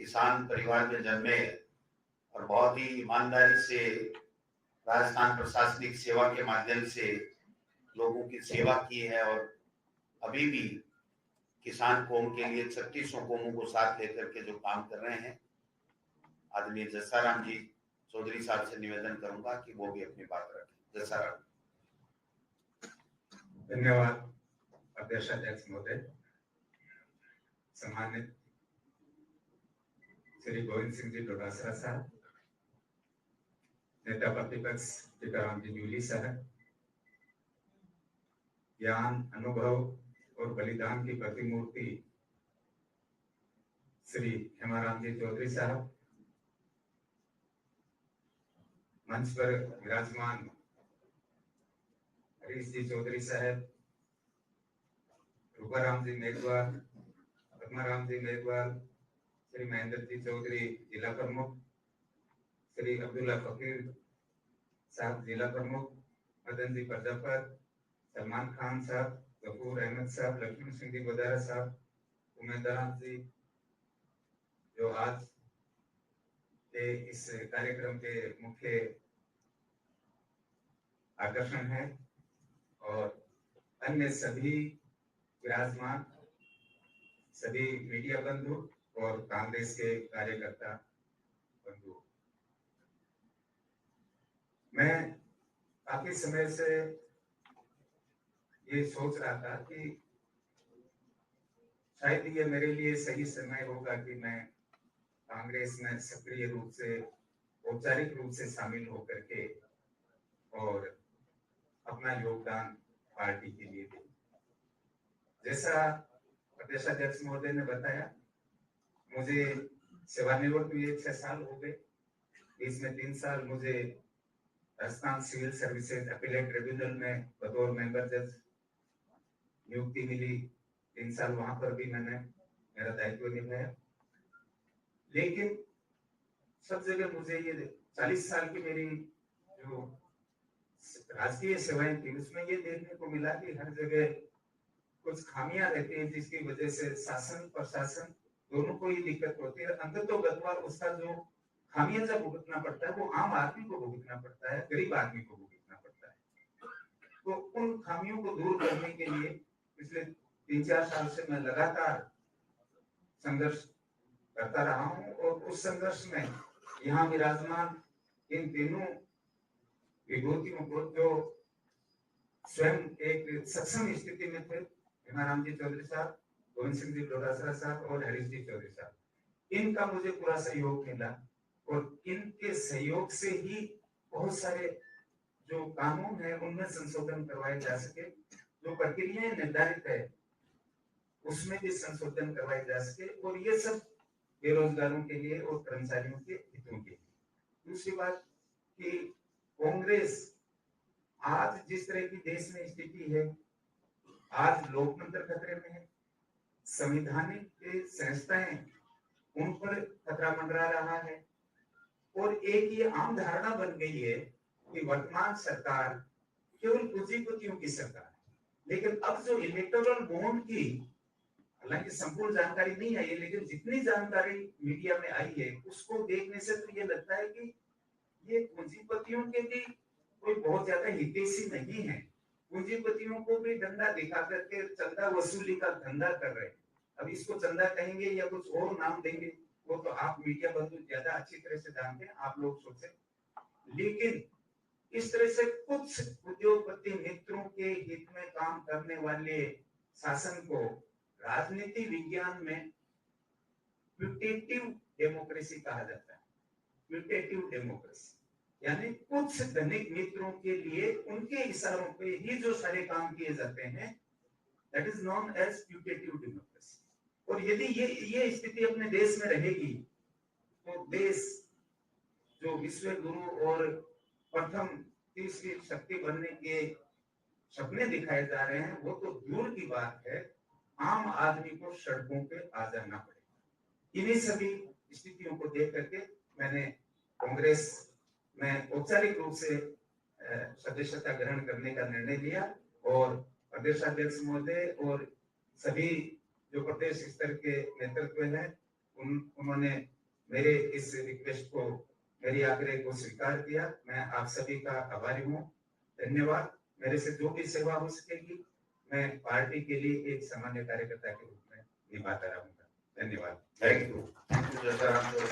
किसान परिवार में जन्मे और बहुत ही ईमानदारी से राजस्थान प्रशासनिक सेवा के माध्यम से लोगों की सेवा की है और अभी भी किसान कौम के लिए 3600 कौमों को साथ लेकर के जो काम कर रहे हैं, आदरणीय जस्साराम जी चौधरी साहब से निवेदन करूंगा कि वो भी अपनी बात रखें। जस्साराम। धन्यवाद अध्यक्ष महोदय। सम्मानित श्री गोविंद सिंह जी डोटासरा साहब, नेता प्रतिपक्ष टीकाराम जी न्यूली साहब, ज्ञान, अनुभव और बलिदान की प्रतिमूर्ति श्री हेमाराम जी चौधरी साहब, मंच पर विराजमान हरीश जी चौधरी साहब, रूपाराम जी मेघवाल, पद्माराम जी मेघवाल, श्री महेंद्र जी चौधरी जिला प्रमुख, श्री अब्दुल्ला फकीर साहब जिला प्रमुख, मदन जी प्रजापत, सलमान खान साहब, गफूर अहमद साहब, लक्ष्मण सिंह जी गोदारा साहब, उमेदवार जी जो आज के इस कार्यक्रम के मुख्य आकर्षण है, और अन्य सभी विराजमान सभी मीडिया बंधु और कांग्रेस के कार्यकर्ता बंधु। मैं काफी समय से ये सोच रहा था कि शायद ये मेरे लिए सही समय होगा कि मैं कांग्रेस में सक्रिय रूप से, औपचारिक रूप से शामिल होकर के और अपना योगदान पार्टी के लिए दूं। जैसा प्रदेशाध्यक्ष महोदय ने बताया, मुझे सेवानिवृत्त हुए 6 साल हो गए। इसमें 3 साल मुझे Rajasthan civil services appellate tribunal में बतौर मेंबर जज नियुक्ति मिली। 3 साल वहां पर भी मैंने मेरा दायित्व निभाया। लेकिन सब जगह मुझे ये 40 साल की मेरी जो राजकीय सेवाएं थी, उसमें ये देखने को मिला कि हर जगह कुछ खामियां रहती हैं, जिसकी वजह से शासन प्रशासन दोनों को ही दिक्कत होती है। अंततोगत्वा उसका जो खामियाजा भुगतना पड़ता है वो आम आदमी को भुगतना पड़ता है, गरीब आदमी को भुगतना पड़ता है। तो उन खामियों को दूर करने के लिए पिछले 3-4 साल से मैं लगातार संघर्ष करता रहा हूं, और उस संघर्ष में यहाँ विराजमान इन तीनों विभूतियों को जो स्वयं एक सक्षम स्थिति में थे, हेमाराम जी चौधरी साहब, गोविंद सिंह जी डोटासरा साहब और हरीश जी चौधरी साहब, इनका मुझे पूरा सहयोग मिला, और इनके सहयोग से ही बहुत सारे जो कानून है उनमें संशोधन करवाए जा सके, जो प्रक्रियाएं निर्धारित है उसमें भी संशोधन करवाए जा सके, और ये सब बेरोजगारों के लिए और कर्मचारियों के हितों के लिए। दूसरी बात कि कांग्रेस आज जिस तरह की देश में स्थिति है, आज लोकतंत्र खतरे में है, संवैधानिक संस्थाएं उन पर खतरा मंडरा रहा है, और एक ये आम धारणा बन गई है कि वर्तमान सरकार केवल पूंजीपतियों की सरकार है। लेकिन अब जो इलेक्टोरल बॉन्ड की, हालांकि संपूर्ण जानकारी नहीं आई है, लेकिन जितनी जानकारी मीडिया में आई है उसको देखने से तो ये लगता है कि ये पूंजीपतियों के भी कोई बहुत ज्यादा हितैषी नहीं है। पूंजीपतियों को भी डंडा दिखा करके चंदा वसूली का धंधा कर रहे हैं। अब इसको चंदा कहेंगे या कुछ और नाम देंगे, वो तो आप मीडिया बंधु ज्यादा अच्छी तरह से जानते हैं, आप लोग सोचें। लेकिन इस तरह से कुछ उद्योगपति मित्रों के हित में काम करने वाले शासन को राजनीति विज्ञान में प्यूटेटिव डेमोक्रेसी कहा जाता है। प्यूटेटिव डेमोक्रेसी यानी कुछ धनिक मित्रों के लिए उनके इशारों पे ही जो सारे काम किए जाते हैं, that is known as putative democracy. और यदि ये स्थिति अपने देश में रहेगी तो देश जो विश्व गुरु और प्रथम तीसरी शक्ति बनने के सपने दिखाए जा रहे हैं, वो तो दूर की बात है, आम आदमी को सड़कों पे आ जाना पड़ेगा। इन्हीं सभी स्थितियों को देख करके मैंने कांग्रेस में औपचारिक रूप से सदस्यता ग्रहण करने का निर्णय लिया, और प्रदेशाध्यक्ष महोदय और सभी जो प्रदेश स्तर के नेतृत्व है उन्होंने मेरे इस रिक्वेस्ट को, मेरी आग्रह को स्वीकार किया। मैं आप सभी का आभारी हूँ। धन्यवाद। मेरे से जो भी सेवा हो सकेगी मैं पार्टी के लिए एक सामान्य कार्यकर्ता के रूप में निभाता रहूंगा। धन्यवाद। Thank you Jairam.